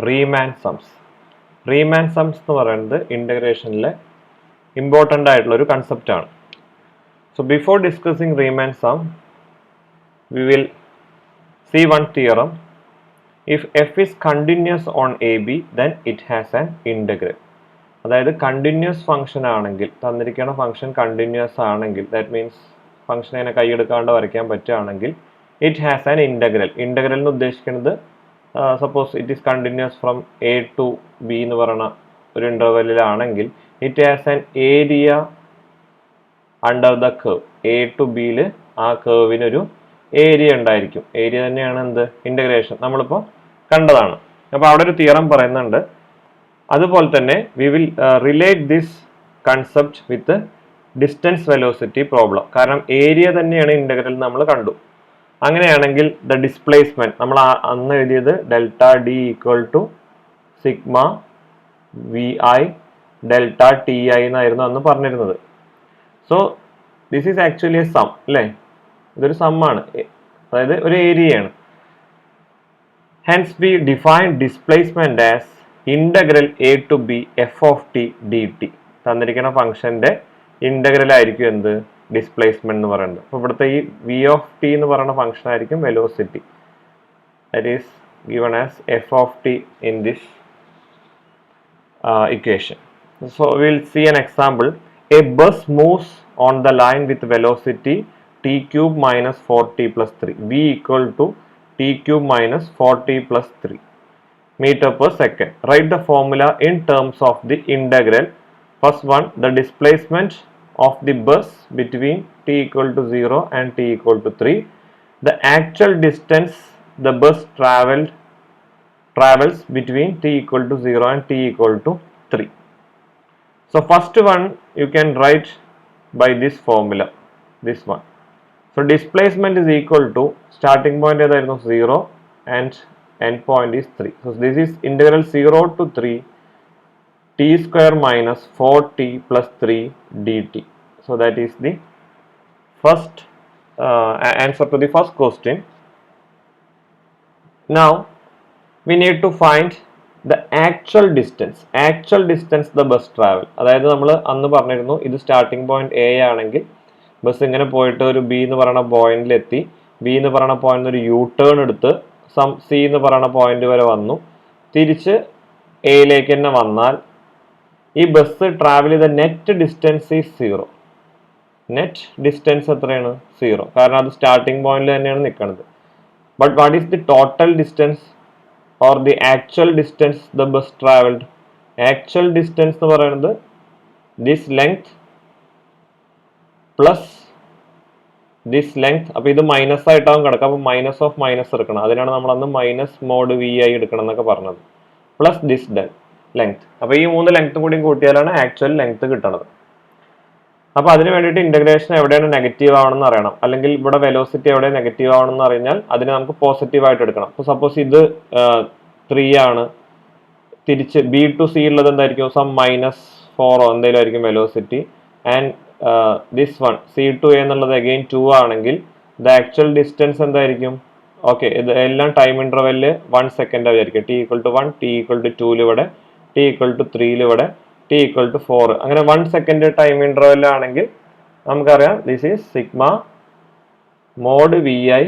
റീമാൻ സംസ്. റീമാൻ സംസ് എന്ന് പറയുന്നത് ഇന്റഗ്രേഷനിലെ ഇമ്പോർട്ടൻ്റ് ആയിട്ടുള്ള ഒരു കൺസെപ്റ്റ് ആണ്. So before discussing Riemann sum we will see one theorem. If f is continuous on AB, then it has an integral. അതായത് കണ്ടിന്യൂസ് ഫംഗ്ഷൻ ആണെങ്കിൽ, തന്നിരിക്കുന്ന ഫംഗ്ഷൻ കണ്ടിന്യൂസ് ആണെങ്കിൽ, ദാറ്റ് മീൻസ് ഫംഗ്ഷൻ അതിനെ കൈയെടുക്കാണ്ട് വരയ്ക്കാൻ പറ്റുകയാണെങ്കിൽ it has an integral. Integral എന്ന് ഉദ്ദേശിക്കുന്നത് suppose it is continuous from A to B എന്ന് പറയുന്ന ഒരു ഇൻ്റർവെല്ലിലാണെങ്കിൽ it has an area under the curve. A to ബിയിൽ ആ കർവിനൊരു ഏരിയ ഉണ്ടായിരിക്കും. ഏരിയ തന്നെയാണ് എന്ത്, ഇൻ്റഗ്രേഷൻ, നമ്മളിപ്പോൾ കണ്ടതാണ്. അപ്പോൾ അവിടെ ഒരു തിയറം പറയുന്നുണ്ട്. അതുപോലെ തന്നെ we will relate this concept with distance velocity problem. കാരണം ഏരിയ തന്നെയാണ് ഇൻ്റഗ്രൽ നമ്മൾ കണ്ടു. അങ്ങനെയാണെങ്കിൽ ദ ഡിസ്പ്ലേസ്മെന്റ് നമ്മൾ അന്ന് എഴുതിയത് delta D equal to sigma V I delta T I എന്നായിരുന്നു അന്ന് പറഞ്ഞിരുന്നത്. So this is actually a sum അല്ലേ, ഇതൊരു സമ്മാണ്, അതായത് ഒരു ഏരിയയാണ്. Hence we define displacement as integral A to B F of T D T. തന്നിരിക്കുന്ന ഫംഗ്ഷന്റെ ഇന്റഗ്രൽ ആയിരിക്കും എന്ത്, ഡിസ്പ്ലേസ്മെന്റ് എന്ന് പറയുന്നത്. അപ്പോൾ ഇവിടുത്തെ ഈ വി ഓഫ് ടി എന്ന് പറയുന്ന ഫംഗ്ഷൻ ആയിരിക്കും velocity. That is given as F of T in this equation. So will see an example. A bus moves on the line with velocity t cube minus 4t plus 3. V equal to t cube minus 4t plus 3 meter per second. Write the formula in terms of the integral. First one, the displacement of the bus between t equal to 0 and t equal to 3. The actual distance the bus travels between t equal to 0 and t equal to 3. So first one you can write by this formula, this one. So displacement is equal to starting point ഏതായിരുന്നു 0 and end point is 3. So this is integral 0 to 3 t square minus 4t plus 3 dt. So that is the first answer to the first question. Now we need to find the actual distance the bus travel. അതായത് നമ്മൾ അന്ന് പറഞ്ഞിരുന്നു ഇത് starting point A ആണെങ്കിൽ bus ഇങ്ങനെ പോയിട്ട് ഒരു B എന്ന് പറയുന്ന പോയിന്റിലെത്തി, ബി എന്ന് പറയുന്ന പോയിന്റ് ഒരു യു ടേൺ എടുത്ത് സി എന്ന് പറയുന്ന പോയിന്റ് വരെ വന്നു, തിരിച്ച് എയിലേക്ക് തന്നെ വന്നാൽ ഈ ബസ് ട്രാവൽ ചെയ്ത net distance is 0. Net distance എത്രയാണ്, 0, കാരണം അത് സ്റ്റാർട്ടിംഗ് പോയിന്റിൽ തന്നെയാണ് നിൽക്കുന്നത്. But what is the total distance or the actual distance the bus traveled? Actual distance എന്ന് പറയുന്നത് this length plus this length. അപ്പോൾ ഇത് മൈനസ് ആയിട്ടാവും കിടക്കുക. അപ്പോൾ മൈനസ് ഓഫ് മൈനസ് എടുക്കണം. അതിനാണ് നമ്മൾ അന്ന് മൈനസ് മോഡ് വി ആയി എടുക്കണം എന്നൊക്കെ പറഞ്ഞത്. Plus this length. അപ്പോൾ ഈ 3 ലെങ്ത് കൂടി കൂട്ടിയാലാണ് ആക്ച്വൽ ലെങ്ത് കിട്ടണത്. അപ്പോൾ അതിന് വേണ്ടിയിട്ട് ഇന്റഗ്രേഷൻ എവിടെയാണ് നെഗറ്റീവ് ആവണമെന്ന് അറിയണം, അല്ലെങ്കിൽ ഇവിടെ വെലോസിറ്റി എവിടെ നെഗറ്റീവ് ആവണമെന്ന് അറിഞ്ഞാൽ അതിനെ നമുക്ക് പോസിറ്റീവ് ആയിട്ട് എടുക്കണം. അപ്പോൾ സപ്പോസ് ഇത് 3 ആണ്, തിരിച്ച് ബി ടു സി ഉള്ളത് എന്തായിരിക്കും, സം മൈനസ് 4 എന്തെങ്കിലും ആയിരിക്കും velocity. And this one C to A എന്നുള്ളത് അഗെയിൻ 2 ആണെങ്കിൽ ദ ആക്ച്വൽ ഡിസ്റ്റൻസ് എന്തായിരിക്കും, ഓക്കെ, ഇത് എല്ലാം ടൈം ഇന്റർവെല്ലിൽ 1 സെക്കൻഡ് ആയിരിക്കും. T equal to 1, T equal to 2 ഇവിടെ, ടി ഈക്വൽ ടു 3 ഇവിടെ, ടി ഈക്വൽ ടു 4. അങ്ങനെ 1 സെക്കൻഡ് ടൈം ഇന്റർവെൽ ആണെങ്കിൽ നമുക്കറിയാം this is sigma mod V I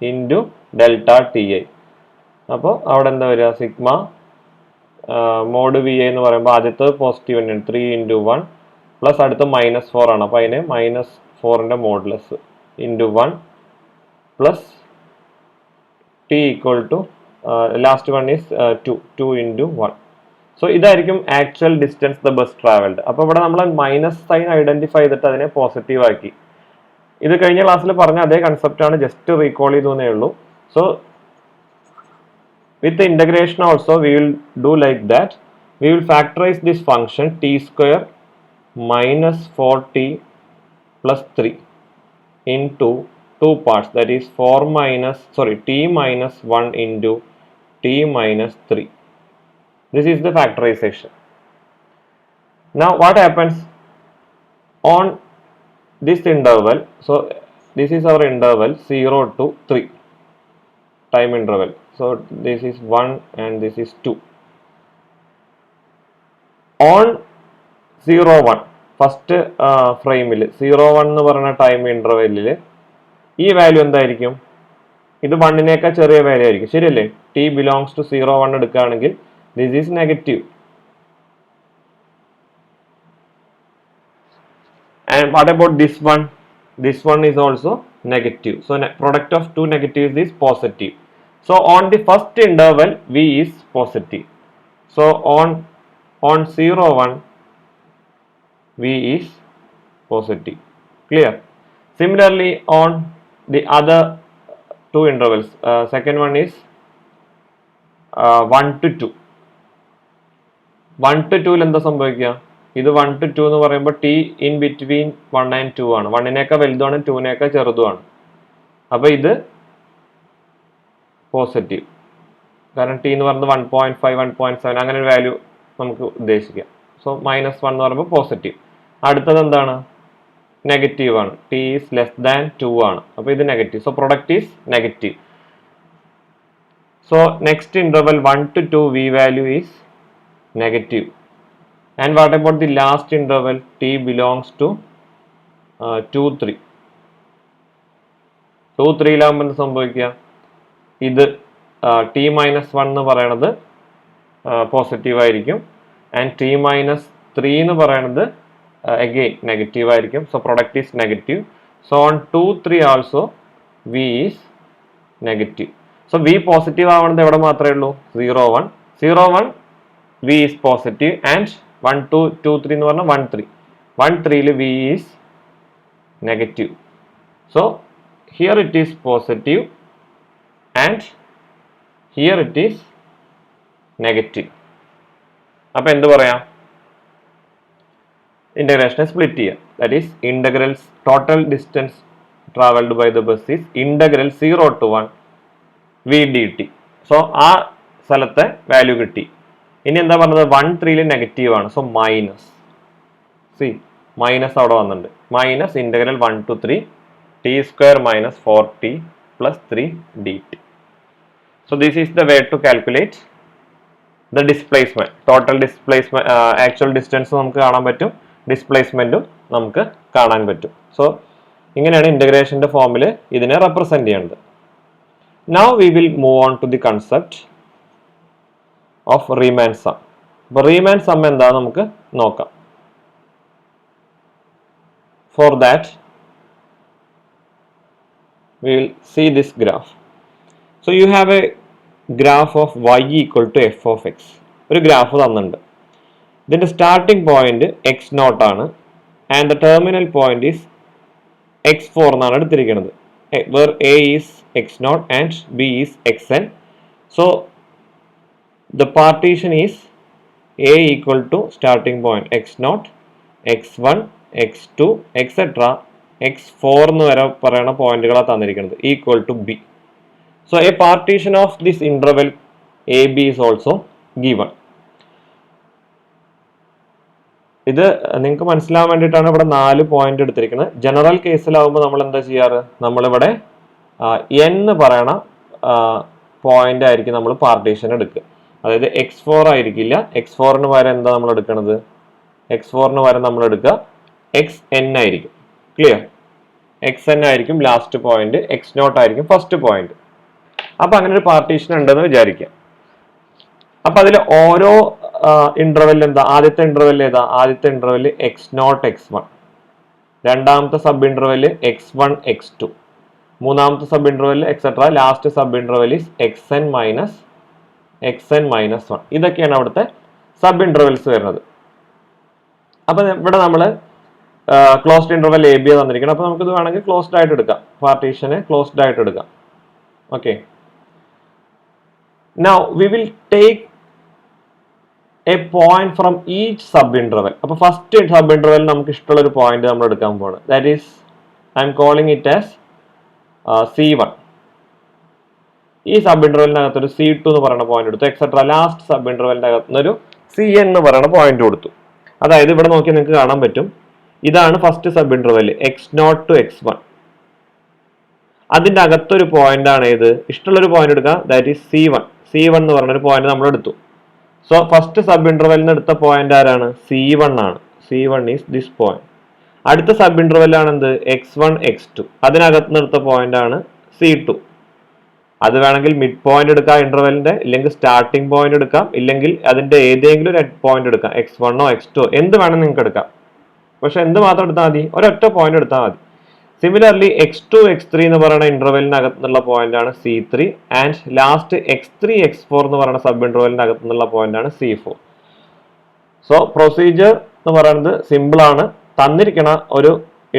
into delta T I. അപ്പോൾ അവിടെ എന്താ വരിക, സിഗ്മ മോഡ് വി ഐ എന്ന് പറയുമ്പോൾ ആദ്യത്തെ പോസിറ്റീവ് തന്നെയാണ് 3 ഇൻറ്റു 1 പ്ലസ് അടുത്ത -4 ആണ്. അപ്പോൾ അതിന് -4ന്റെ modulus into 1 plus T equal to last one is 2 into 1. So ഇതായിരിക്കും actual distance the bus travelled. അപ്പോൾ ഇവിടെ നമ്മൾ മൈനസ് സൈൻ ഐഡന്റിഫൈ ചെയ്തിട്ട് അതിനെ പോസിറ്റീവ് ആക്കി. ഇത് കഴിഞ്ഞ ക്ലാസ്സിൽ പറഞ്ഞ അതേ കൺസെപ്റ്റ് ആണ്, ജസ്റ്റ് റീകോൾ ചെയ്തേ ഉള്ളൂ. So with the integration also we will do like that. We will factorize this function t square minus 4t plus 3 into 2 parts, that is t minus 1 into t minus 3. This is the factorization. Now what happens on this interval? So this is our interval 0 to 3 time interval. So this is 1 and this is 2. On 0 1 first ഫ്രെയിമിൽ 0 1 എന്ന് പറയുന്ന time ഇന്റർവെല്ലിൽ ഈ value എന്തായിരിക്കും? ഇത് 1-നേക്കാൾ ചെറിയ value ആയിരിക്കും, ശരിയല്ലേ? t belongs to 0 1 എടുക്കുകയാണെങ്കിൽ this is negative. And what about this one? This one is also negative. So product of two negatives is positive. So on the first interval v is positive. So on 0 1 v is positive. Clear? Similarly on the other two intervals, second one is 1 to 2. 1 to 2 എന്താ സംഭവിക്കുക? ഇത് 1 to 2 എന്ന് പറയുമ്പോൾ t in between 1 and 2 ആണ്. 1-നേക്കാൾ വലുതാണ്, 2-നേക്കാൾ ചെറുതുമാണ്. അപ്പോൾ ഇത് positive, കാരണം t എന്ന് പറയുന്നത് 1.5 1.7 അങ്ങനെ ഒരു വാല്യൂ നമുക്ക് ഉദ്ദേശിക്കാം. സോ -1 എന്ന് പറയുമ്പോൾ പോസിറ്റീവ്. അടുത്തത് എന്താണ്? നെഗറ്റീവ് ആണ്, t ഈസ് ലെസ് ദാൻ 2 ആണ്. അപ്പോൾ ഇത് negative. So product is negative. So next interval 1 to 2 v value is negative. And what about the last interval? T belongs to 2 3. 2 3 എന്ത് സംഭവിക്കുക? ഇത് t-1 എന്ന് പറയുന്നത് പോസിറ്റീവ് ആയിരിക്കും, ആൻഡ് t-3 എന്ന് പറയുന്നത് again നെഗറ്റീവ് ആയിരിക്കും. So product is negative. So on 2 3 also v is negative. So v positive ആവുന്നത് എവിടെ മാത്രമേ ഉള്ളൂ? 0 1. 0 1 v ഈസ് പോസിറ്റീവ്, ആൻഡ് 1 2 2 3 എന്ന് പറഞ്ഞാൽ 1 3. 1 3 v is negative. So here it is positive and here it is negative. അപ്പോൾ എന്ത് പറയാം? ഇന്റഗ്രേഷനെ സ്പ്ലിറ്റ് ചെയ്യാം. That is integrals total distance travelled by the bus is integral 0 to 1 v dt. So ആ സ്ഥലത്തെ value കിട്ടി. ഇനി എന്താ പറഞ്ഞത്? 1 3 നെഗറ്റീവ് ആണ്. സോ മൈനസ്, സി മൈനസ് അവിടെ വന്നിട്ടുണ്ട്. Minus integral 1 to 3 t square minus 4t plus 3 dt. So this is the way to calculate the displacement. Total displacement, actual distance നമുക്ക് കാണാൻ പറ്റും, ഡിസ്പ്ലേസ്മെന്റും നമുക്ക് കാണാൻ പറ്റും. സോ ഇങ്ങനെയാണ് ഇന്റഗ്രേഷന്റെ ഫോമിൽ ഇതിനെ റെപ്രസെന്റ് ചെയ്യുന്നത്. Now we will move on to the concept of Riemann sum. അപ്പോൾ Riemann sum എന്താണെന്ന് നമുക്ക് നോക്കാം. For that we will see this graph. So you have a graph of y equal to f of x. ഒരു graph തന്നിട്ടുണ്ട്. ഇതിന്റെ starting point x0 ആണ്, and the terminal point is x4 എന്നാണ് എടുത്തിരിക്കുന്നത്. Where a is x0 and b is xn. So the partition is a equal to starting point x0, x1, x2, etc. x4 എന്ന് വരെ പറയുന്ന പോയിന്റുകളാണ് തന്നിരിക്കുന്നത്, equal to b. So a partition of this interval ab is also given. ഇത് നിങ്ങൾക്ക് മനസ്സിലാവാൻ വേണ്ടിയിട്ടാണ് ഇവിടെ 4 പോയിന്റ് എടുത്തിരിക്കുന്നത്. ജനറൽ കേസിലാവുമ്പോൾ നമ്മൾ എന്താ ചെയ്യാറ്? നമ്മളിവിടെ n എന്ന് പറയണ പോയിന്റ് ആയിരിക്കും നമ്മൾ പാർട്ടീഷൻ എടുക്കുക. അതായത് x4 ആയിരിക്കില്ല. x4ന് പകരം എന്താ നമ്മൾ എടുക്കുന്നത്? x4ന് പകരം നമ്മൾ എടുക്കുക xn ആയിരിക്കും. ക്ലിയർ? xn ആയിരിക്കും ലാസ്റ്റ് പോയിന്റ്, x0 ആയിരിക്കും ഫസ്റ്റ് പോയിന്റ്. അപ്പൊ അങ്ങനെ ഒരു പാർട്ടീഷൻ ഉണ്ടെന്ന് വിചാരിക്കാം. അപ്പൊ അതിൽ ഓരോ ഇന്റർവെൽ എന്താ? ആദ്യത്തെ ഇന്റർവെൽ ഏതാ? ആദ്യത്തെ ഇന്റർവെൽ x0 x1, രണ്ടാമത്തെ സബ് ഇന്റർവെൽ x1 x2, മൂന്നാമത്തെ sub interval etcetera, last sub interval is xn minus 1. ഇതൊക്കെയാണ് അവിടുത്തെ സബ് ഇന്റർവെൽസ് വരുന്നത്. അപ്പൊ ഇവിടെ നമ്മൾ ക്ലോസ്ഡ് ഇന്റർവെൽ എ ബി തന്നിരിക്കണം. അപ്പൊ നമുക്ക് ഇത് വേണമെങ്കിൽ ക്ലോസ്ഡ് ആയിട്ട് എടുക്കാം, പാർട്ടീഷനെ ക്ലോസ്ഡ് ആയിട്ട് എടുക്കാം. Okay, now we will take A point from each sub interval. അപ്പൊ ഫസ്റ്റ് സബ് ഇന്റർവെൽ നമുക്ക് ഇഷ്ടമുള്ള ഒരു പോയിന്റ് നമ്മൾ എടുക്കാൻ പോവാണ്. That is I M calling it as C1. ഈ സബ് ഇന്റർവെലിനകത്ത് ഒരു C2 എന്ന് പറയുന്ന പോയിന്റ് എടുത്തു, എക്സെട്ര. ലാസ്റ്റ് സബ് ഇന്റർവെലിന്റെ അകത്ത് ഒരു CN എന്ന് പറയുന്ന പോയിന്റ് കൊടുത്തു. അതായത് ഇവിടെ നോക്കി നിങ്ങൾക്ക് കാണാൻ പറ്റും, ഇതാണ് first sub interval x0 to x1. അതിൻ്റെ അകത്തൊരു പോയിന്റ് ആണ് ഏത്, ഇഷ്ടമുള്ളൊരു പോയിന്റ് എടുക്കാം, ദാറ്റ് ഈസ് C1 എന്ന് പറഞ്ഞൊരു പോയിന്റ് നമ്മൾ എടുത്തു. സോ ഫസ്റ്റ് സബ് ഇന്റർവെലിൽ നിന്ന് എടുത്ത പോയിന്റ് ആരാണ്, C1 ആണ്. C1 is this point. അടുത്ത സബ് ഇന്റർവെൽ ആണ് എന്ത്, x1 x2, അതിനകത്ത് നിന്ന് എടുത്ത പോയിന്റ് ആണ് C2. അത് വേണമെങ്കിൽ മിഡ് പോയിന്റ് എടുക്കാം ഇന്റർവെലിന്റെ, ഇല്ലെങ്കിൽ സ്റ്റാർട്ടിംഗ് പോയിന്റ് എടുക്കാം, ഇല്ലെങ്കിൽ അതിന്റെ ഏതെങ്കിലും ഒരു പോയിന്റ് എടുക്കാം, x1 x2 എന്ത് വേണം നിങ്ങൾക്ക് എടുക്കാം. പക്ഷെ എന്ത് മാത്രം എടുത്താൽ മതി, ഒരൊറ്റ പോയിന്റ് എടുത്താൽ മതി. സിമിലർലി x2 x3 എന്ന് പറയുന്ന ഇന്റർവെലിനകത്ത് നിന്നുള്ള പോയിന്റ് ആണ് C3 and last x3 x4 എന്ന് പറയുന്ന സബ് ഇന്റർവെലിനകത്ത് നിന്നുള്ള പോയിന്റ് ആണ് C4. സോ പ്രൊസീജിയർ എന്ന് പറയുന്നത് സിമ്പിൾ ആണ്. തന്നിരിക്കുന്ന ഒരു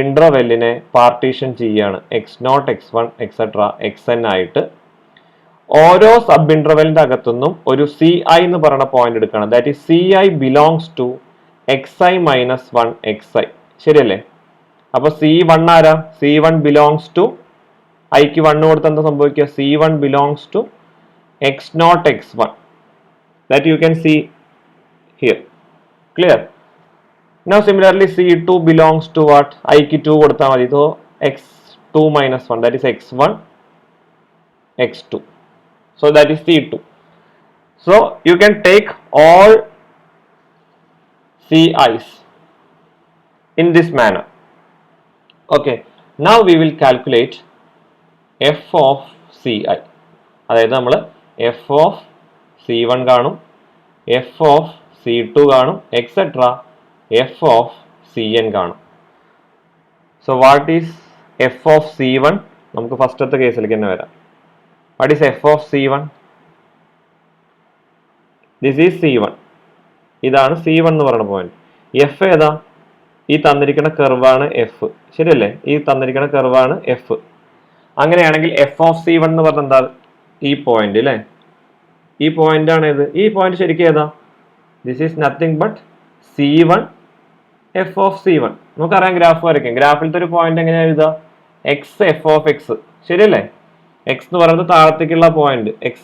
ഇന്റർവെല്ലിനെ പാർട്ടീഷൻ ചെയ്യാണ് x0 x1 എക്സെട്ര xn ആയിട്ട്. ഓരോ സബ് ഇന്റർവെലിന്റെ അകത്തുനിന്നും ഒരു CI എന്ന് പറയുന്ന പോയിന്റ് എടുക്കണം. That is CI belongs to xi minus 1 xi. ശരിയല്ലേ? അപ്പൊ C1 ആരാ, C1 ബിലോങ്സ് ടു ഐക്ക് 1 കൊടുത്ത് എന്താ സംഭവിക്കുക, C1 belongs to x0 x1. That you can see here. Clear? Now similarly C2 belongs to what, ഐക്ക് 2 കൊടുത്താൽ മതി. So x2 minus 1, that is x1 x2. So that is C2. So you can take all CIs in this manner. Okay, now we will calculate f of CI. അതായത് നമ്മൾ f of C1 കാണും, f of C2 കാണും, etcetera f of Cn കാണും. So what is f of C1? നമുക്ക് ഫസ്റ്റത്തെ കേസിലേക്ക് തന്നെ വരാം. What is f of C1? This is C1. ഇതാണ് C1 എന്ന് പറയുന്ന പോയിന്റ്. f ഏതാ, ഈ തന്നിരിക്കുന്ന കർവാണ് f. ശരിയല്ലേ? ഈ തന്നിരിക്കുന്ന കർവാണ് f. അങ്ങനെയാണെങ്കിൽ f of C1 എന്ന് പറഞ്ഞാൽ എന്താ, ഈ പോയിന്റ് അല്ലേ, ഈ പോയിന്റ് ആണ് ഏത്, ഈ പോയിന്റ് ശരിക്കും ഏതാ, this is nothing but C1 f of C1. നമുക്കറിയാം ഗ്രാഫ് വരയ്ക്കാം. ഗ്രാഫിലത്തെ ഒരു പോയിന്റ് എങ്ങനെയാ എഴുതുക, x f of x. ശരിയല്ലേ? x എന്ന് പറയുന്നത് താഴത്തേക്കുള്ള പോയിന്റ് x.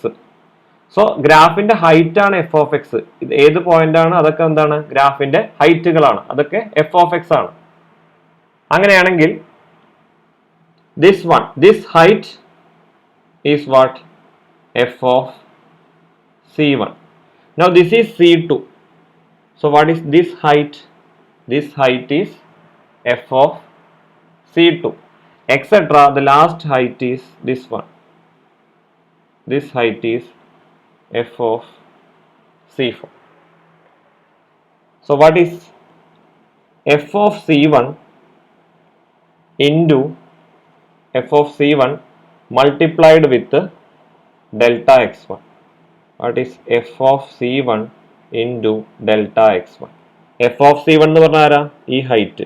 സോ ഗ്രാഫിന്റെ ഹൈറ്റ് ആണ് f of x. ഇത് ഏത് പോയിന്റ് ആണ്, അതൊക്കെ എന്താണ്, ഗ്രാഫിന്റെ ഹൈറ്റുകളാണ്, അതൊക്കെ f of x ആണ്. അങ്ങനെയാണെങ്കിൽ this height is what, f of C1. Now this is C2. So what is this height? This height is f of C2, etc. The last height is this one. This height is f of C4. So what is f of C1 into f of C1 multiplied with delta x1? What is f of C1 into delta x1? f of C1 എന്ന് പറഞ്ഞാൽ ആരാ, ഈ height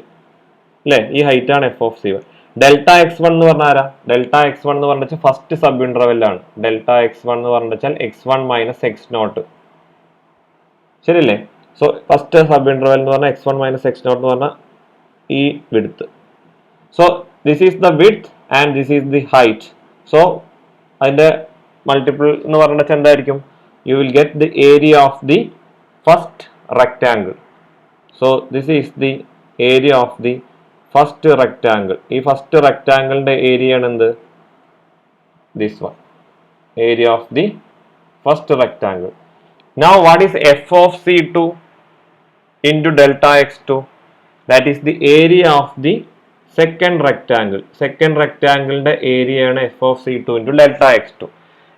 അല്ലേ, ഈ height ആണ് f of C1. Delta x1 എന്ന് പറഞ്ഞാൽ ആരാ, ഡെൽറ്റ x1 എന്ന് പറഞ്ഞാൽ ഫസ്റ്റ് സബ് ഇന്റർവെല്ലാണ്. ഡെൽറ്റ x1 എന്ന് പറഞ്ഞാൽ x1 മൈനസ് x0. ശരിയല്ലേ? സോ ഫസ്റ്റ് സബ് ഇന്റർവെൽ എന്ന് പറഞ്ഞാൽ x1 മൈനസ് x0 എന്ന് പറഞ്ഞാൽ ഈ width. So this is the width and this is the height. So അതിന്റെ മൾട്ടിപ്പിൾ എന്ന് പറഞ്ഞാൽ എന്തായിരിക്കും, U will get the area of the first rectangle. So this is the area of the first rectangle. ഈ first റെക്ടാങ്കിളിന്റെ area ആണ് എന്ത്, this one, area of the first rectangle. Now what is f of C2 into delta x2? That is the area of the second rectangle. Second rectangle area ആണ് f of C2 into delta x2.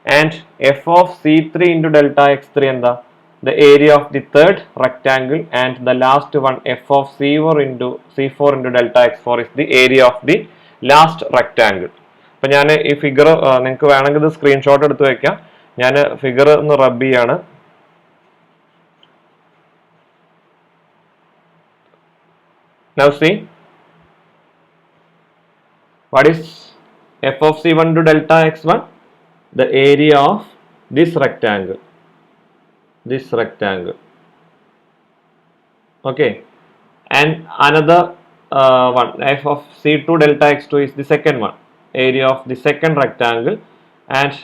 And f of C3 into delta x3 എന്താ, the area of the third rectangle, and the last one f of C4 into delta x4 is the area of the last rectangle. അപ്പൊ ഞാൻ ഈ figure നിങ്ങൾക്ക് വേണമെങ്കിൽ ഇത് screenshot എടുത്ത് വെക്കാം. ഞാൻ ഫിഗർ ഒന്ന് റബ് ചെയ്യാണ്. Now see, what is f of C1 to delta x1? The area of this rectangle. This rectangle. Okay. And another one, f of C2 delta x2 is the second one. Area of the second rectangle. And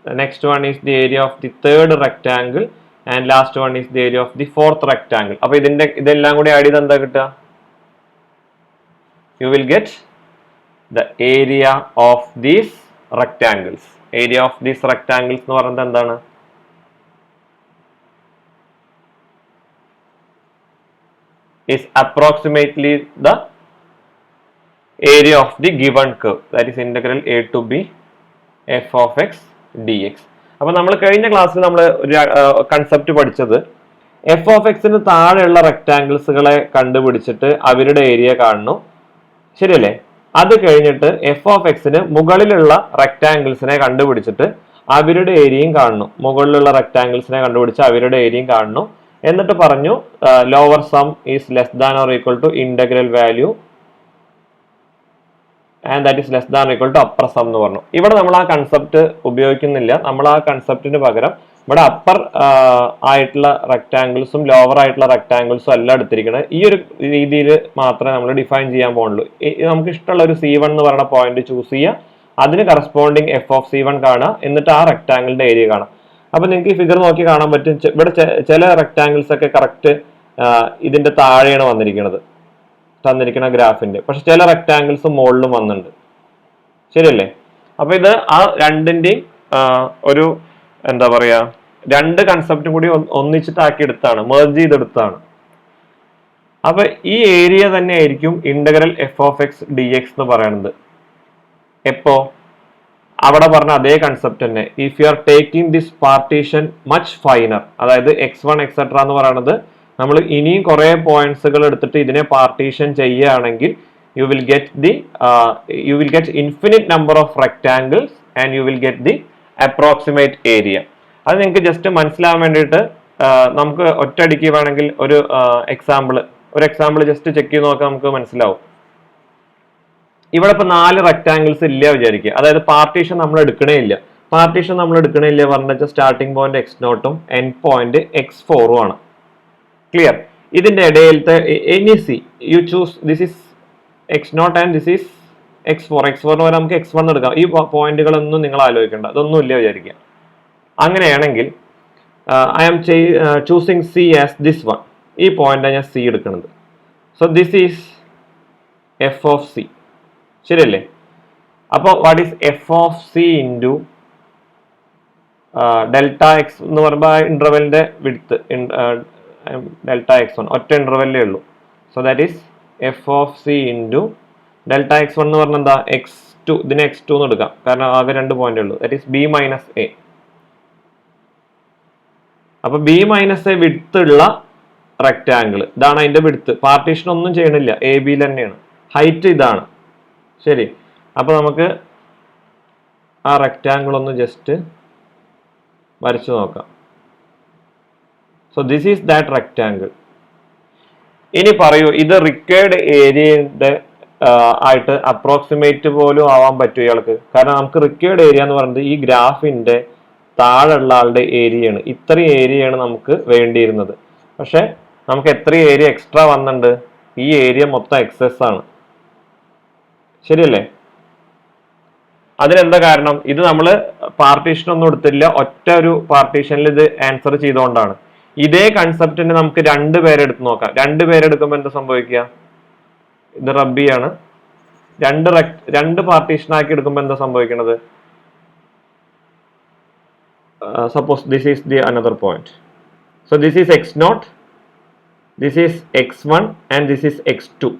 the next one is the area of the third rectangle. And last one is the area of the fourth rectangle. അപ്പോൾ ഇതെല്ലാം കൂടി add ചെയ്ത് എന്താ കിട്ടുക? You will get the area of these rectangles. Area of these rectangles എന്ന് പറയുന്നത് എന്താണ്? Is approximately the area of the given curve, that is integral a to b f of x dx. അപ്പോൾ നമ്മൾ കഴിഞ്ഞ ക്ലാസ്സിൽ നമ്മൾ ഒരു കൺസെപ്റ്റ് പഠിച്ചത് എഫ് ഓഫ് എക്സിന് താഴെയുള്ള റെക്ടാങ്കിൾസുകളെ കണ്ടുപിടിച്ചിട്ട് അവരുടെ ഏരിയ കാണുന്നു, ശരിയല്ലേ? അത് കഴിഞ്ഞിട്ട് എഫ് ഓഫ് എക്സിന് മുകളിലുള്ള റെക്ടാങ്കിൾസിനെ കണ്ടുപിടിച്ചിട്ട് അവരുടെ ഏരിയയും കാണുന്നു, മുകളിലുള്ള റെക്ടാങ്കിൾസിനെ കണ്ടുപിടിച്ച് അവരുടെ ഏരിയയും കാണുന്നു. എന്നിട്ട് പറഞ്ഞു lower sum is less than or equal to integral value and that is less than equal to upper sum എന്ന് പറഞ്ഞു. ഇവിടെ നമ്മൾ ആ കൺസെപ്റ്റ് ഉപയോഗിക്കുന്നില്ല. നമ്മൾ ആ കൺസെപ്റ്റിന് പകരം ഇവിടെ അപ്പർ ആയിട്ടുള്ള റെക്ടാങ്കിൾസും ലോവർ ആയിട്ടുള്ള റെക്ടാങ്കിൾസും എല്ലാം എടുത്തിരിക്കുന്നത്. ഈ ഒരു രീതിയിൽ മാത്രമേ നമ്മൾ ഡിഫൈൻ ചെയ്യാൻ പോകുന്നുള്ളൂ. നമുക്ക് ഇഷ്ടമുള്ള ഒരു C1 എന്ന് പറയുന്ന പോയിന്റ് ചൂസ് ചെയ്യുക, അതിന് കറസ്പോണ്ടിങ് എഫ് ഓഫ് C1 കാണുക, എന്നിട്ട് ആ റെക്ടാങ്കിളിന്റെ ഏരിയ കാണാം. അപ്പൊ നിങ്ങൾക്ക് ഈ ഫിഗർ നോക്കി കാണാൻ പറ്റും, ഇവിടെ ചില റെക്ടാങ്കിൾസ് ഒക്കെ കറക്റ്റ് ഇതിന്റെ താഴെയാണ് വന്നിരിക്കുന്നത് തന്നിരിക്കുന്ന ഗ്രാഫിന്റെ, പക്ഷെ ചില റെക്ടാങ്കിൾസ് മുകളിലും വന്നിട്ടുണ്ട്, ശരിയല്ലേ? അപ്പൊ ഇത് ആ രണ്ടിന്റെയും ഒരു എന്താ പറയാ, രണ്ട് കൺസെപ്റ്റും കൂടി ഒന്നിച്ചിട്ടാക്കി എടുത്താണ്, മെർജ് ചെയ്തെടുത്താണ്. അപ്പൊ ഈ ഏരിയ തന്നെ ആയിരിക്കും integral F of X D X എന്ന് പറയുന്നത്. എപ്പോ? അവിടെ പറഞ്ഞ അതേ കൺസെപ്റ്റ് തന്നെ. If you are taking this partition much finer, അതായത് x1 എക്സെട്ര എന്ന് പറയുന്നത് നമ്മൾ ഇനിയും കുറെ പോയിന്റ്സുകൾ എടുത്തിട്ട് ഇതിനെ പാർട്ടീഷൻ ചെയ്യുകയാണെങ്കിൽ U will get infinite number of rectangles and you will get the approximate area. അത് നിങ്ങൾക്ക് ജസ്റ്റ് മനസ്സിലാവാൻ വേണ്ടിയിട്ട് നമുക്ക് ഒറ്റയടിക്ക് വേണമെങ്കിൽ ഒരു എക്സാമ്പിൾ ജസ്റ്റ് ചെക്ക് ചെയ്ത് നോക്കാൻ നമുക്ക് മനസ്സിലാവും. ഇവിടെ ഇപ്പൊ 4 റെക്ടാങ്കിൾസ് ഇല്ല വിചാരിക്കുക, അതായത് പാർട്ടീഷൻ നമ്മൾ എടുക്കണേ ഇല്ല പറഞ്ഞാൽ starting point x0 end point x4 ആണ്. ക്ലിയർ? ഇതിന്റെ ഇടയിലത്തെ any C you choose, this is x0 and this is x4 എന്ന് പറഞ്ഞാൽ നമുക്ക് x1 എടുക്കാം. ഈ പോയിന്റുകളൊന്നും നിങ്ങൾ ആലോചിക്കേണ്ട, അതൊന്നും ഇല്ല വിചാരിക്കുക. അങ്ങനെയാണെങ്കിൽ I am choosing C as this one, ഈ പോയിന്റാണ് ഞാൻ സി എടുക്കുന്നത്. So this is F of C, ശരിയല്ലേ? അപ്പോൾ what is F of C into delta X എന്ന് പറയുമ്പോൾ ആ ഇന്റർവെലിന്റെ വിഡ്ത്ത് ഡെൽറ്റ x1 ഒറ്റ ഇന്റർവെല്ലേ ഉള്ളൂ. So that is F of C into delta x1 എന്ന് പറഞ്ഞാൽ എന്താ, x2, ഇതിനെ x2 എന്ന് എടുക്കാം കാരണം ആകെ 2 പോയിന്റേ ഉള്ളൂ. That is B minus A. അപ്പൊ ബി മൈനസ് എ വിഡ്ത്ത് ഉള്ള റെക്ടാങ്കിൾ, ഇതാണ് അതിന്റെ വിഡ്ത്ത്. പാർട്ടീഷൻ ഒന്നും ചെയ്യണില്ല, എ ബിയിൽ തന്നെയാണ്. ഹൈറ്റ് ഇതാണ്, ശരി? അപ്പൊ നമുക്ക് ആ റെക്ടാങ്കിൾ ഒന്ന് ജസ്റ്റ് വരച്ചു നോക്കാം. So this is that rectangle. ഇനി പറയൂ, ഇത് റിക്വയർഡ് ഏരിയയുടെ ആയിട്ട് അപ്രോക്സിമേറ്റ് പോലും ആവാൻ പറ്റും ഇയാൾക്ക്? കാരണം നമുക്ക് റിക്വയർഡ് ഏരിയ എന്ന് പറയുന്നത് ഈ ഗ്രാഫിന്റെ താഴെയുള്ള ആളുടെ ഏരിയയാണ്. ഇത്രയും ഏരിയയാണ് നമുക്ക് വേണ്ടിയിരുന്നത്, പക്ഷെ നമുക്ക് എത്ര ഏരിയ എക്സ്ട്രാ വന്നിട്ടുണ്ട്? ഈ ഏരിയ മൊത്തം എക്സസ് ആണ്, ശരിയല്ലേ? അതിനെന്താ കാരണം? ഇത് നമ്മൾ പാർട്ടീഷൻ ഒന്നും എടുത്തില്ല, ഒറ്റ ഒരു പാർട്ടീഷനിൽ ഇത് ആൻസർ ചെയ്തുകൊണ്ടാണ്. ഇതേ കൺസെപ്റ്റിന് നമുക്ക് 2 പേരെടുത്ത് നോക്കാം. 2 പേരെടുക്കുമ്പോൾ എന്താ സംഭവിക്കുക? ഇത് റബ്ബിയാണ്. 2 പാർട്ടീഷൻ ആക്കി എടുക്കുമ്പോൾ എന്താ സംഭവിക്കുന്നത്? Suppose this is the another point. So this is x0, this is x1 and this is x2.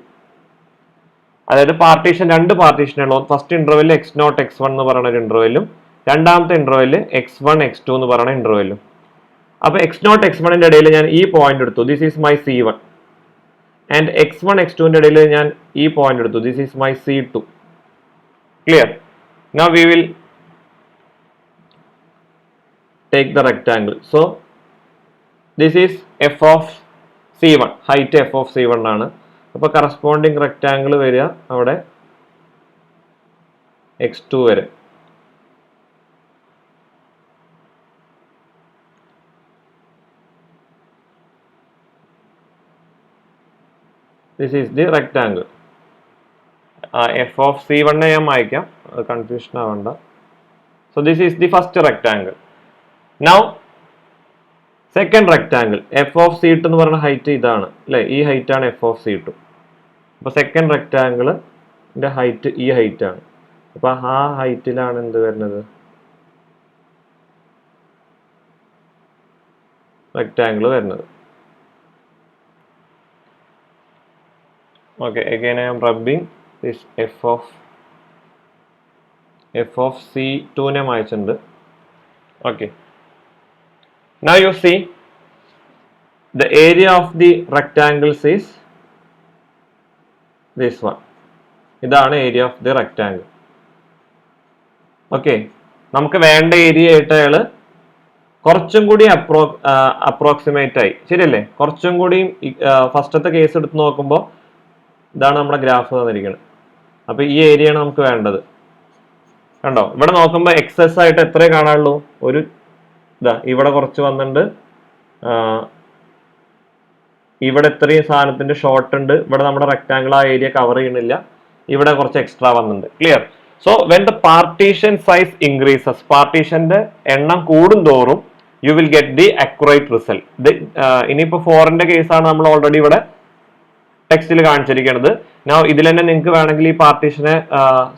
അതായത് partition 2 പാർട്ടീഷനുള്ളൂ. First interval x0 x1 എന്ന് പറയുന്ന ഒരു ഇന്റർവെല്ലും രണ്ടാമത്തെ ഇന്റർവെല് x1 x2 എന്ന് പറയുന്ന ഇന്റർവെല്ലും. അപ്പൊ x0 x1ന്റെ ഇടയിൽ ഞാൻ ഈ പോയിന്റ് എടുത്തു, this is my C1, and x1 x2ന്റെ ഇടയിൽ ഞാൻ ഈ പോയിന്റ് എടുത്തു, this is my C2. Clear? Now we will take the rectangle. So this is F of C1, height F of C1 ആണ്. അപ്പൊ കറസ്പോണ്ടിങ് റെക്ടാങ്കിൾ വരിക അവിടെ x2 വരെ. This is the rectangle. F of C1 ഞാൻ മായ്ക്കാം, confusion ആവണ്ട. So this is the first rectangle. Now second rectangle, f of C2 എന്ന് പറയുന്ന height ഇതാണ് അല്ലേ? ഈ ഹൈറ്റ് ആണ് f of C2. അപ്പോൾ സെക്കൻഡ് റെക്ടാങ്കിൾ ഹൈറ്റ് ഈ ഹൈറ്റ് ആണ്. അപ്പൊ ആ ഹൈറ്റിലാണ് എന്ത് വരുന്നത്, റെക്ടാങ്കിൾ വരുന്നത്. Okay, again I am rubbing this f of c2 നെ മായിച്ചിട്ടുണ്ട്. Okay, now you see the area of the rectangles is this one. ഇതാണ് area of the rectangle. Okay, നമുക്ക് വേണ്ട ഏരിയ ആയിട്ട് അയാള് കുറച്ചും കൂടി അപ്രോക്സിമേറ്റ് ആയി, ശരിയല്ലേ? കുറച്ചും കൂടി ഫസ്റ്റത്തെ കേസ് എടുത്ത് നോക്കുമ്പോൾ ഇതാണ് നമ്മുടെ ഗ്രാഫ് തന്നിരിക്കുന്നത്. അപ്പൊ ഈ ഏരിയ ആണ് നമുക്ക് വേണ്ടത്. കണ്ടോ, ഇവിടെ നോക്കുമ്പോൾ എക്സസ് ആയിട്ട് എത്രേ കാണാനുള്ളൂ, ഒരു ഇവിടെ കുറച്ച് വന്നിട്ടുണ്ട്, ഇവിടെ ഇത്രയും സാധനത്തിന്റെ ഷോർട്ട് ഉണ്ട്, ഇവിടെ നമ്മുടെ റെക്ടാങ്കിൾ ആ ഏരിയ കവർ ചെയ്യണില്ല, ഇവിടെ കുറച്ച് എക്സ്ട്രാ വന്നിട്ടുണ്ട്. Clear? So when the partition size increases, പാർട്ടീഷന്റെ എണ്ണം കൂടുന്തോറും you will get the accurate result. ഇനിയിപ്പോ 4ന്റെ കേസാണ് നമ്മൾ ഓൾറെഡി ഇവിടെ ടെക്സ്റ്റിൽ കാണിച്ചിരിക്കുന്നത്. നൗ ഇതിൽ തന്നെ നിങ്ങൾക്ക് വേണമെങ്കിൽ ഈ പാർട്ടീഷനെ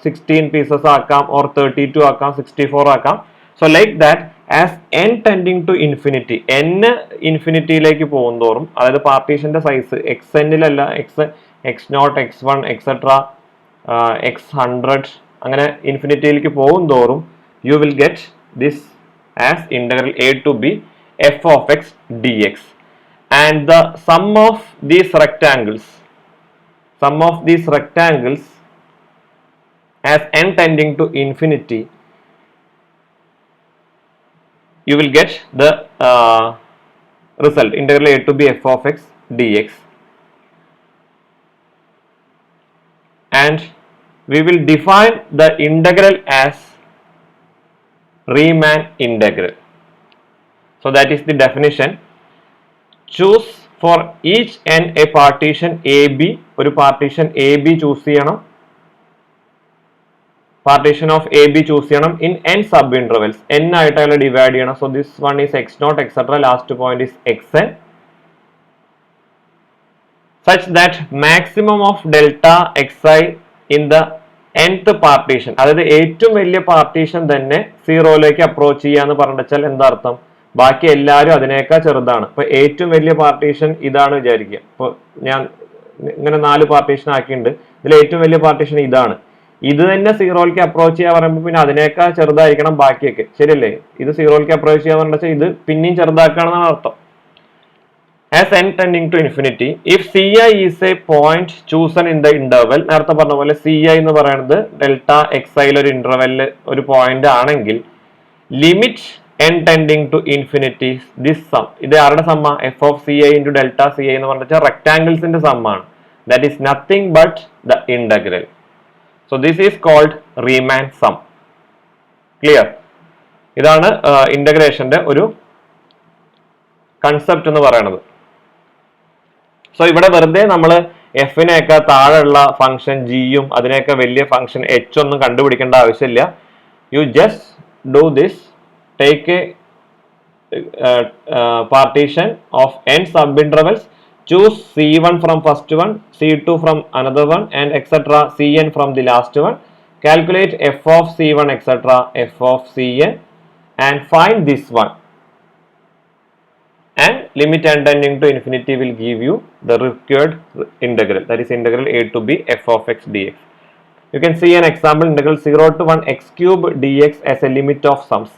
16 പീസസ് ആക്കാം, ഓർ 32 ആക്കാം, 64 ആക്കാം. So like that as n tending to infinity, n ഇൻഫിനിറ്റിയിലേക്ക് പോകുന്തോറും, അതായത് പാർട്ടീഷന്റെ size xnലല്ല, x0, x1 etcetera x100 അങ്ങനെ ഇൻഫിനിറ്റിയിലേക്ക് പോകുന്തോറും U will get this as integral a to b f of x dx. And the sum of these rectangles as n tending to infinity, you will get the result integral a to b f of x dx. And we will define the integral as Riemann integral. So that is the definition. Choose for each n a partition AB, ഒരു partition AB choose ചെയ്യണം, partition of AB choose ചെയ്യണം in n sub intervals, n ആയിട്ട് അയാൾ divide ചെയ്യണം. So this one is x0 etcetera, last point is xn, such that maximum of delta xi in the nth partition, അതായത് ഏറ്റവും വലിയ partition തന്നെ സീറോയിലേക്ക് approach ചെയ്യാന്ന് പറഞ്ഞാൽ എന്താ അർത്ഥം, ബാക്കി എല്ലാവരും അതിനേക്കാൾ ചെറുതാണ്. ഇപ്പൊ ഏറ്റവും വലിയ പാർട്ടീഷൻ ഇതാണ് വിചാരിക്കുക. ഇപ്പൊ ഞാൻ ഇങ്ങനെ 4 പാർട്ടീഷൻ ആക്കിയിട്ടുണ്ട്, ഇതിൽ ഏറ്റവും വലിയ പാർട്ടീഷൻ ഇതാണ്. ഇത് തന്നെ സീറോയിലേക്ക് അപ്രോച്ച് ചെയ്യാൻ പറയുമ്പോൾ പിന്നെ അതിനേക്കാൾ ചെറുതായിരിക്കണം ബാക്കിയൊക്കെ, ശരിയല്ലേ? ഇത് സീറോയിലേക്ക് അപ്രോച്ച് ചെയ്യാൻ പറഞ്ഞാൽ ഇത് പിന്നെയും ചെറുതാക്കുകയാണെന്നാണ് അർത്ഥം. As n tending to infinity, if Ci is a point chosen in the interval, നേരത്തെ പറഞ്ഞ പോലെ Ci എന്ന് പറയുന്നത് ഡെൽറ്റ xi ഒരു ഇന്റർവെല്ലിൽ ഒരു പോയിന്റ് ആണെങ്കിൽ, limit n tending to infinity, this sum, ഇത് ആരുടെ സമ്മ, f of ci into delta ci എന്ന് പറഞ്ഞാൽ റെക്ടാങ്കിൾസിന്റെ സമ്മാണ്. That is nothing but the integral. So this is called Riemann sum. Clear? ഇതാണ് ഇന്റഗ്രേഷന്റെ ഒരു കൺസെപ്റ്റ് എന്ന് പറയുന്നത്. സോ ഇവിടെ വെറുതെ നമ്മൾ എഫിനെയൊക്കെ താഴെയുള്ള ഫംഗ്ഷൻ ജിയും അതിനെയൊക്കെ വലിയ ഫംഗ്ഷൻ എച്ച് ഒന്നും കണ്ടുപിടിക്കേണ്ട ആവശ്യമില്ല. You just do this, take A partition of n sub-intervals, choose C1 from first one, C2 from another one, and etc. Cn from the last one. Calculate f of C1 etc. f of Cn and find this one. And limit n tending to infinity will give you the required integral, that is integral a to b f of x dx. You can see an example, integral 0 to 1 x cube dx as a limit of sums.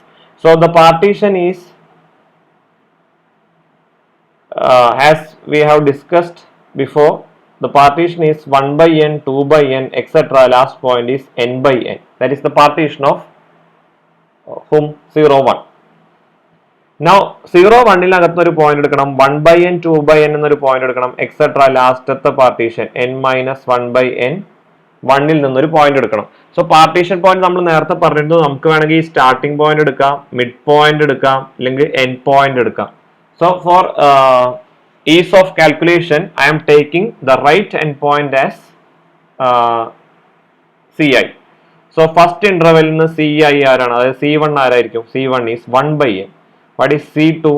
So the partition is as we have discussed before, the partition is 1 by n, 2 by n, etc. Last point is n by n. That is the partition of whom 0 1. Now 0 1 ൽ അകത്ത് ഒരു point എടുക്കണം, 1 by n, 2 by n എന്നൊരു point എടുക്കണം, etc. ലാസ്റ്റത്തെ partition n minus 1 by n 1 ൽ നിന്നൊരു point എടുക്കണം. സോ പാർട്ടീഷൻ പോയിന്റ് നമ്മൾ നേരത്തെ പറഞ്ഞിരുന്നു, നമുക്ക് വേണമെങ്കിൽ ഈ സ്റ്റാർട്ടിംഗ് പോയിന്റ് എടുക്കാം, മിഡ് പോയിന്റ് എടുക്കാം, അല്ലെങ്കിൽ എൻഡ് പോയിന്റ് എടുക്കാം. So for ease of calculation, I am taking the right end point as Ci. So first interval in Ci ആരാണ്, അതായത് C1 ആരായിരിക്കും, C1 is 1 by n. What is C2?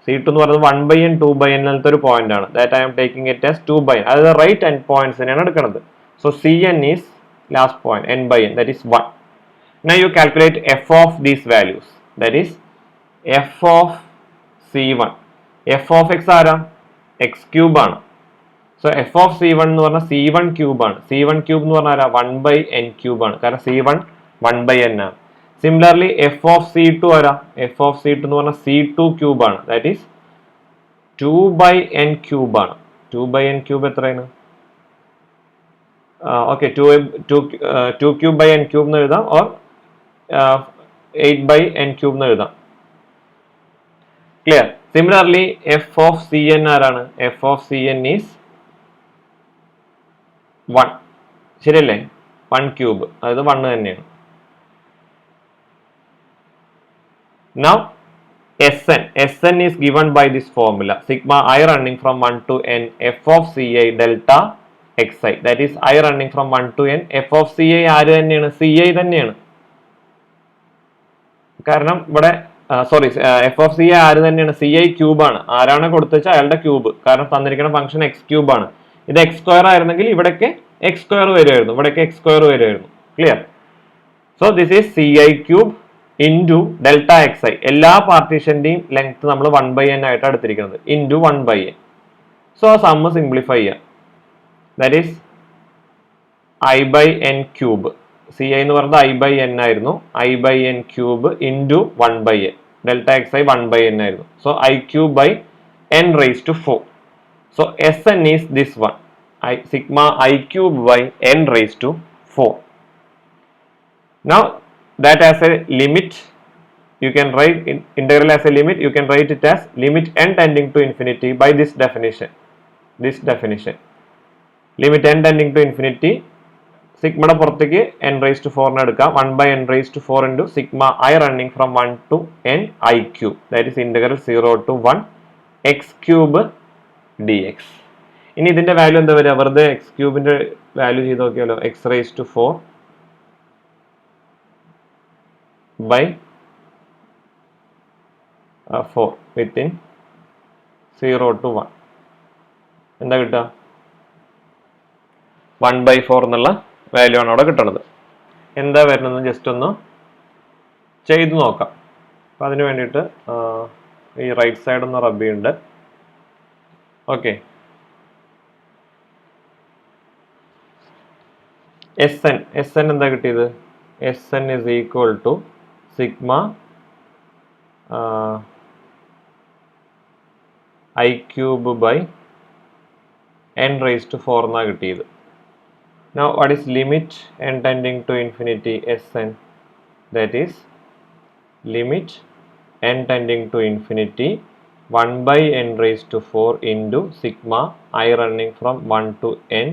C2 എന്ന് പറയുന്നത് 1 by n, 2 by n എന്നത്തെ ഒരു point ആണ്. That I am taking it as 2 by n. അതായത് right end പോയിന്റ്സിനെയാണ് എടുക്കുന്നത്. So Cn is last point n by n, that is 1. Now you calculate f of these values, that is f of c1. f of x ആരാ? x cube ആണ്. So F of c1 എന്ന് പറഞ്ഞാൽ c1 cube ആണ്. c1 cube എന്ന് പറഞ്ഞാൽ 1 by n cube ആണ്, കാരണം c1 1 by n ആണ്. സിമിലർലി എഫ് ഓഫ് c2 ആരാ? എഫ് ഓഫ് c2 എന്ന് പറഞ്ഞാൽ c2 ക്യൂബ് ആണ്, that is 2 by n cube ആണ്. 2 by n ക്യൂബ് എത്രയാണ്? Okay, 2 cube by n cube എന്ന് എഴുതാം, ഓർ 8 by n ക്യൂബ് എന്ന് എഴുതാം. Clear? Similarly F of cn ആരാണ്? എഫ് ഓഫ് cn ഈസ് 1, ശരിയല്ലേ? 1 ക്യൂബ്, അതായത് 1 തന്നെയാണ്. Now Sn is given by this formula, sigma I running from 1 to n f of ci delta xi, that is I running from 1 to n f of ci ആര് തന്നെയാണ്? ci തന്നെയാണ്. കാരണം ഇവിടെ sorry, F of C ആര് തന്നെയാണ്? ci cube ആണ്. ആരാണ് കൊടുത്തുവെച്ചാൽ അയാളുടെ ക്യൂബ്, കാരണം തന്നിരിക്കുന്ന ഫംഗ്ഷൻ എക്സ് ക്യൂബ് ആണ്. ഇത് എക്സ് സ്ക്വയർ ആയിരുന്നെങ്കിൽ ഇവിടേക്ക് എക്സ് സ്ക്വയർ വരുമായിരുന്നു, ഇവിടേക്ക് എക്സ് സ്ക്വയർ വരുമായിരുന്നു. Clear? So this is ci cube into delta X I. എല്ലാ പാർട്ടീഷന്റെയും ലെങ്ത് നമ്മൾ 1 by n ആയിട്ട് എടുത്തിരിക്കുന്നത്, ഇൻറ്റു 1 by n. സോ ആ സമ്മ് സിംപ്ലിഫൈ ചെയ്യാം, that is I by N cube. ci എന്ന് പറയുന്നത് ഐ ബൈ എൻ ആയിരുന്നു, I by N cube into 1 by n. Delta X I 1 by n ആയിരുന്നു. So I cube by n raise to 4. So Sn is this one, sigma I cube by n raise to 4. Now that as a limit, you can write integral as a limit, you can write it as limit n tending to infinity by this definition. Limit n tending to infinity, സിഗ്മയുടെ പുറത്തേക്ക് n raised to 4 എടുക്കാം, 1 by n raised to 4 into sigma I running from 1 to n I cube, that is integral 0 to 1 x cube dx. ഇനി ഇതിന്റെ value എന്താ വരിക? വെറുതെ x ക്യൂബിന്റെ value ചെയ്ത് നോക്കിയാലോ, x raised to 4 by 4 within 0 to 1 എന്താ കിട്ടുക? 1 by 4 എന്നുള്ള വാല്യൂ ആണ് അവിടെ കിട്ടുന്നത്. എന്താ വരുന്നത് ജസ്റ്റ് ഒന്ന് ചെയ്തു നോക്കാം. അപ്പം അതിന് വേണ്ടിയിട്ട് ഈ റൈറ്റ് സൈഡ് ഒന്ന് റബ്ബ് ചെയ്യുന്നുണ്ട്. ഓക്കെ, Sn എന്താ കിട്ടിയത്? Sn is equal to sigma I cube by n raised to 4 എന്നാ കിട്ടിയത്. Now what is limit n tending to infinity Sn? That is limit n tending to infinity 1 by n raised to 4 into sigma I running from 1 to n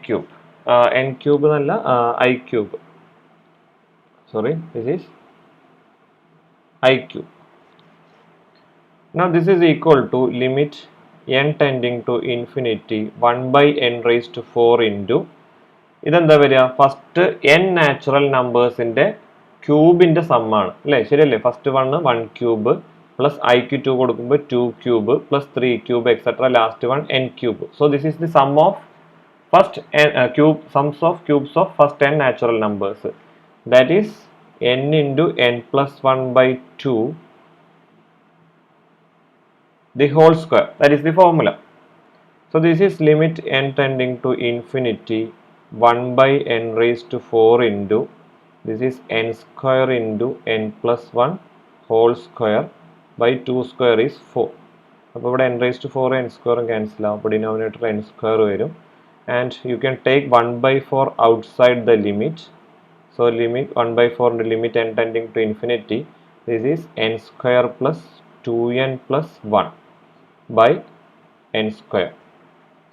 cube. n cube എന്നല്ല, I cube. Sorry, this is I cube. Now this is equal to limit n tending to infinity 1 by n raised to 4 into, ഇതെന്താ വരിക? First n natural നമ്പേഴ്സിന്റെ ക്യൂബിന്റെ സമ്മാണ് അല്ലേ? ശരിയല്ലേ? First 1 cube plus ഐക്ക് 2 കൊടുക്കുമ്പോൾ 2 cube plus 3 cube etcetera, last 1 n cube. So this is the sum of first sums of cubes of first n natural numbers, that is n into n plus 1 by 2 the whole square, that is the formula. So this is limit n tending to infinity 1 by n raised to 4 into, this is n square into n plus 1 whole square by 2 square is 4. അപ്പോൾ ഇവിടെ n raised to 4 n square cancel ആവും, അപ്പോൾ denominator n square വരും. And you can take 1 by 4 outside the limit. So limit 1 by 4 into limit n tending to infinity, this is n square plus 2n plus 1 by n square.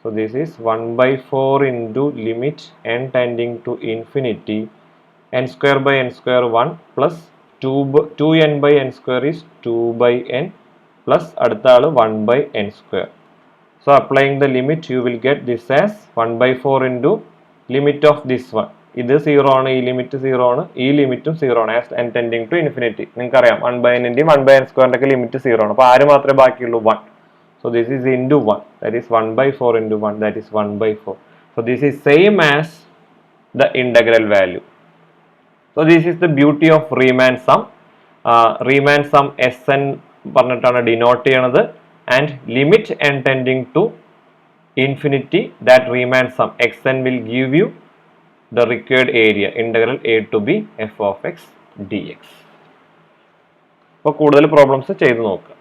So this is 1 by 4 into limit n tending to infinity, n square by n square 1 plus 2n by n square is 2 by n plus അടുത്ത ആള് 1 by n square. So applying the limit, you will get this as 1 by 4 into limit of this one. ഇത് 0 ആണ്, ഈ limit 0 ആണ്, ഈ ലിമിറ്റും 0 ആണ്, as n tending to infinity. നിങ്ങൾക്കറിയാം 1 by n ന്റെയും 1 by n സ്ക്വയറിന്റെ ഒക്കെ ലിമിറ്റ് 0 ആണ്. അപ്പോൾ ആര് മാത്രമേ ബാക്കിയുള്ളൂ? 1. So this is into 1, that is 1 by 4 into 1, that is 1 by 4. So this is same as the integral value. So this is the beauty of Riemann sum. Riemann sum Sn പറഞ്ഞിട്ടാണ് denote ചെയ്യണത്, and limit n tending to infinity, that Riemann sum Xn will give you the required area, integral a to b f of x dx. അപ്പോൾ കൂടുതൽ problems ചെയ്ത് നോക്കുക.